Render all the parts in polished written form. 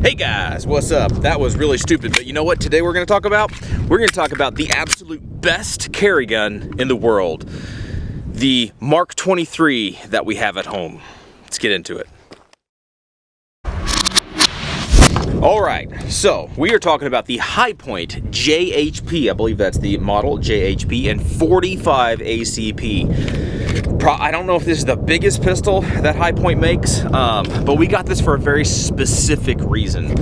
Hey guys, what's up? That was really stupid, but you know what today we're going to talk about? We're going to talk about the absolute best carry gun in the world. The Mk23 that we have at home. Let's get into it. Alright, so we are talking about the Hi-Point JHP. I believe that's the model, JHP, and 45 ACP. I don't know if this is the biggest pistol that Hi-Point makes, but we got this for a very specific reason.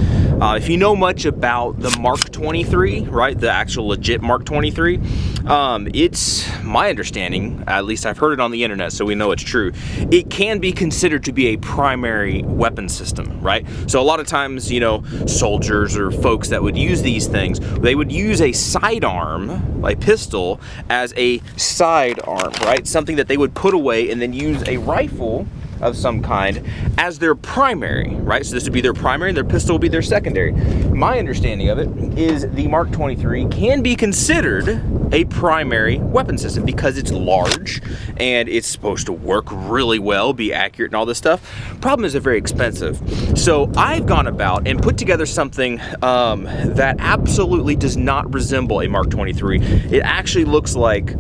If you know much about the Mk23, right, the actual legit Mk23, it's my understanding, at least I've heard it on the internet, so we know it's true, it can be considered to be a primary weapon system, right? So a lot of times, you know, soldiers or folks that would use these things, they would use a sidearm, like pistol, as a sidearm, right? Something that they would put away and then use a rifle of some kind as their primary, right? So this would be their primary and their pistol would be their secondary. My understanding of it is the Mk23 can be considered a primary weapon system because it's large and it's supposed to work really well, be accurate and all this stuff. Problem is they're very expensive. So I've gone about and put together something that absolutely does not resemble a Mk23. It actually looks like,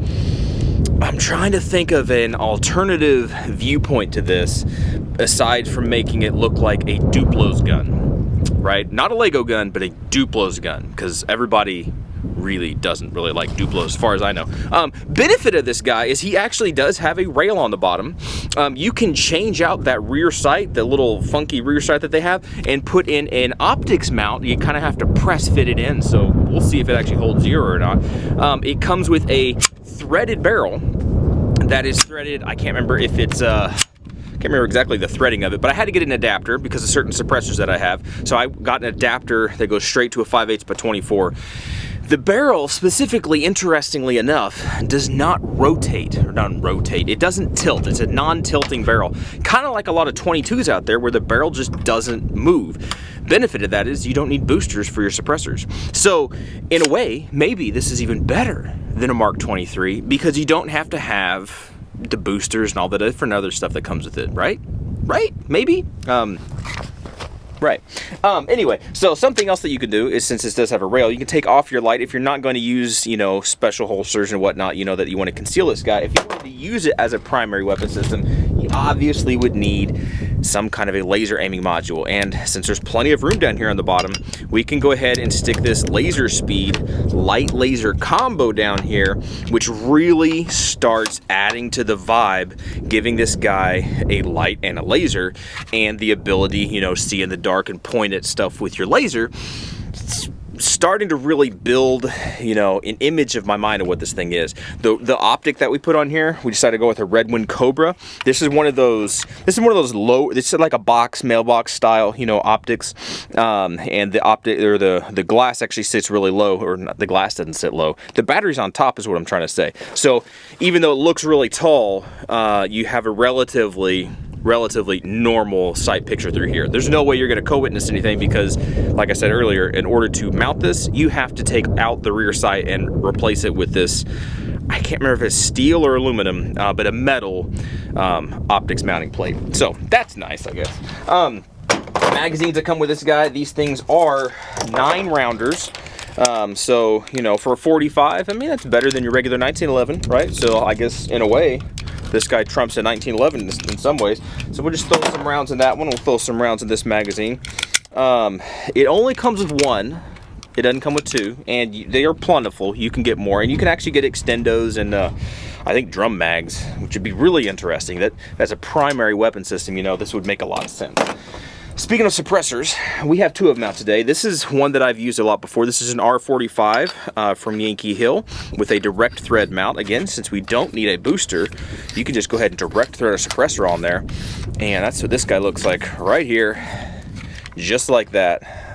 I'm trying to think of an alternative viewpoint to this, aside from making it look like a Duplo's gun, right? Not a Lego gun, but a Duplo's gun, because everybody really doesn't really like Duplos as far as I know. Benefit of this guy is he actually does have a rail on the bottom. You can change out that rear sight, the little funky rear sight that they have, and put in an optics mount. You kind of have to press fit it in, so we'll see if it actually holds zero or not. It comes with a threaded barrel that is threaded. I can't remember if it's can't remember exactly the threading of it, but I had to get an adapter because of certain suppressors that I have. So I got an adapter that goes straight to a 5/8 by 24. The barrel, specifically, interestingly enough, does not rotate, or not rotate, it doesn't tilt. It's a non-tilting barrel. Kind of like a lot of 22s out there where the barrel just doesn't move. Benefit of that is you don't need boosters for your suppressors. So, in a way, maybe this is even better than a Mk23 because you don't have to have the boosters and all the different other stuff that comes with it, right? Right? Maybe? Right. Anyway, so something else that you could do is, since this does have a rail, you can take off your light if you're not going to use, you know, special holsters and whatnot, you know, that you want to conceal this guy. If you wanted to use it as a primary weapon system, you obviously would need some kind of a laser aiming module. And since there's plenty of room down here on the bottom, we can go ahead and stick this laser speed light laser combo down here, which really starts adding to the vibe, giving this guy a light and a laser and the ability, you know, see in the dark and point at stuff with your laser. It's starting to really build, you know, an image of my mind of what this thing is. The optic that we put on here, we decided to go with a Redwind Cobra. This is one of those low, it's like a mailbox style, you know, optics. And the optic, or the glass actually sits really low, or not, the glass doesn't sit low. The battery's on top is what I'm trying to say. So even though it looks really tall, you have a relatively normal sight picture through here. There's no way you're going to co-witness anything because, like I said earlier, in order to mount this, you have to take out the rear sight and replace it with this, I can't remember if it's steel or aluminum, but a metal optics mounting plate. So that's nice, I guess. Magazines that come with this guy, these things are 9 rounders. So, you know, for a 45, I mean, that's better than your regular 1911, right? So I guess in a way, this guy trumps a 1911 in some ways. So we'll just throw some rounds in that one. We'll throw some rounds in this magazine. It only comes with 1. It doesn't come with 2, and they are plentiful. You can get more, and you can actually get extendos and I think drum mags, which would be really interesting. That's a primary weapon system. You know, this would make a lot of sense. Speaking of suppressors, we have 2 of them out today. This is one that I've used a lot before. This is an R45 from Yankee Hill with a direct thread mount. Again, since we don't need a booster, you can just go ahead and direct thread a suppressor on there. And that's what this guy looks like right here. Just like that.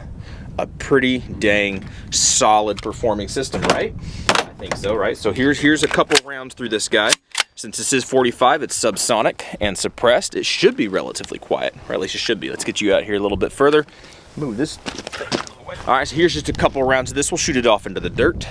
A pretty dang solid performing system, right? I think so, right? So here's a couple rounds through this guy. Since this is 45, it's subsonic and suppressed. It should be relatively quiet, or at least it should be. Let's get you out here a little bit further. Move this thing out of the way. All right, so here's just a couple rounds of this. We'll shoot it off into the dirt.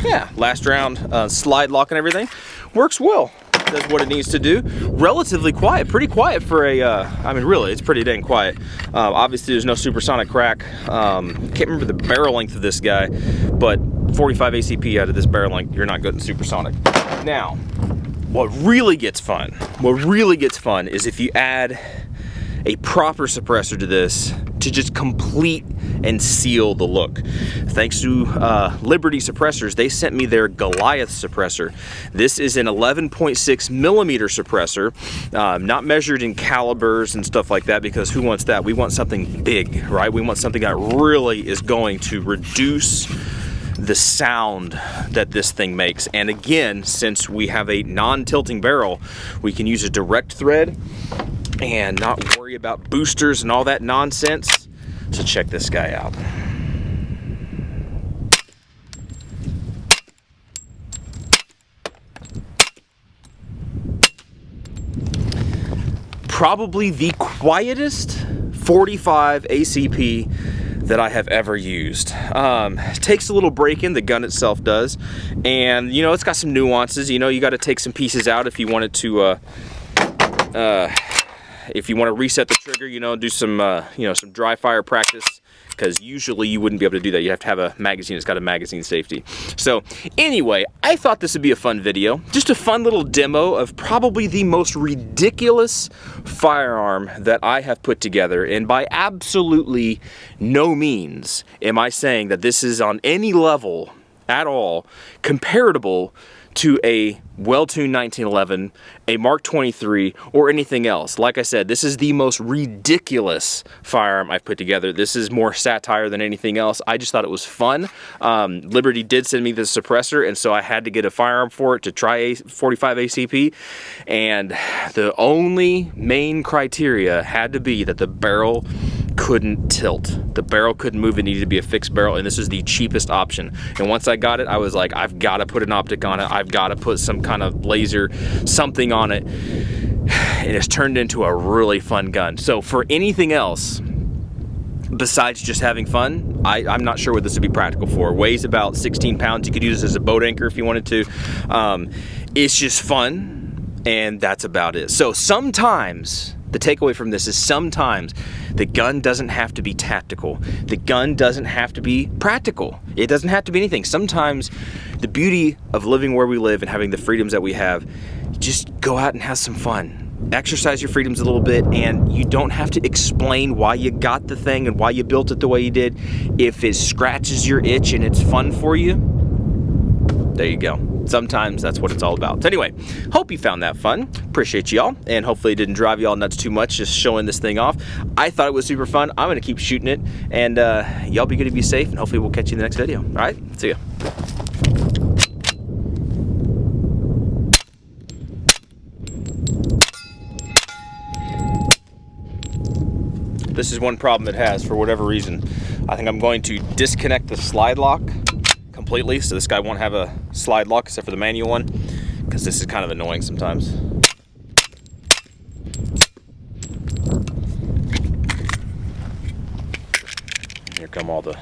Yeah, last round, slide lock and everything. Works well. does what it needs to do. Relatively quiet, pretty quiet for a, I mean really, it's pretty dang quiet. Obviously there's no supersonic crack. Can't remember the barrel length of this guy, but 45 ACP out of this barrel length, you're not getting supersonic. Now, what really gets fun is if you add a proper suppressor to this to just complete and seal the look. Thanks to Liberty Suppressors, they sent me their Goliath suppressor. This is an 11.6 millimeter suppressor, not measured in calibers and stuff like that, because who wants that? We want something big, right? We want something that really is going to reduce the sound that this thing makes. And again, since we have a non-tilting barrel, we can use a direct thread and not worry about boosters and all that nonsense. So check this guy out. Probably the quietest 45 ACP that I have ever used. It takes a little break-in, the gun itself does, and you know, it's got some nuances. You know, you got to take some pieces out if you want it to if you want to reset the trigger, you know, do some you know, some dry fire practice, because usually you wouldn't be able to do that. You have to have a magazine that's got a magazine safety. So anyway, I thought this would be a fun video, just a fun little demo of probably the most ridiculous firearm that I have put together, and by absolutely no means am I saying that this is on any level at all comparable to a well-tuned 1911, a Mk23, or anything else. Like I said, this is the most ridiculous firearm I've put together. This is more satire than anything else. I just thought it was fun. Liberty did send me the suppressor, and so I had to get a firearm for it to try a 45 ACP, and the only main criteria had to be that the barrel couldn't tilt. The barrel couldn't move. It needed to be a fixed barrel, and this is the cheapest option. And once I got it, I was like, I've got to put an optic on it. I've got to put some kind of laser, something on it. And it's turned into a really fun gun. So for anything else besides just having fun, I'm not sure what this would be practical for. It weighs about 16 pounds. You could use this as a boat anchor if you wanted to. It's just fun, and that's about it. So sometimes, the takeaway from this is sometimes the gun doesn't have to be tactical. The gun doesn't have to be practical. It doesn't have to be anything. Sometimes the beauty of living where we live and having the freedoms that we have, just go out and have some fun. Exercise your freedoms a little bit, and you don't have to explain why you got the thing and why you built it the way you did. If it scratches your itch and it's fun for you, there you go. Sometimes that's what it's all about. So anyway, hope you found that fun. Appreciate y'all, and hopefully it didn't drive y'all nuts too much just showing this thing off. I thought it was super fun. I'm gonna keep shooting it, and y'all be good to be safe, and hopefully we'll catch you in the next video. All right, see ya. This is one problem it has for whatever reason. I think I'm going to disconnect the slide lock completely, so this guy won't have a slide lock except for the manual one, because this is kind of annoying sometimes. Here come all the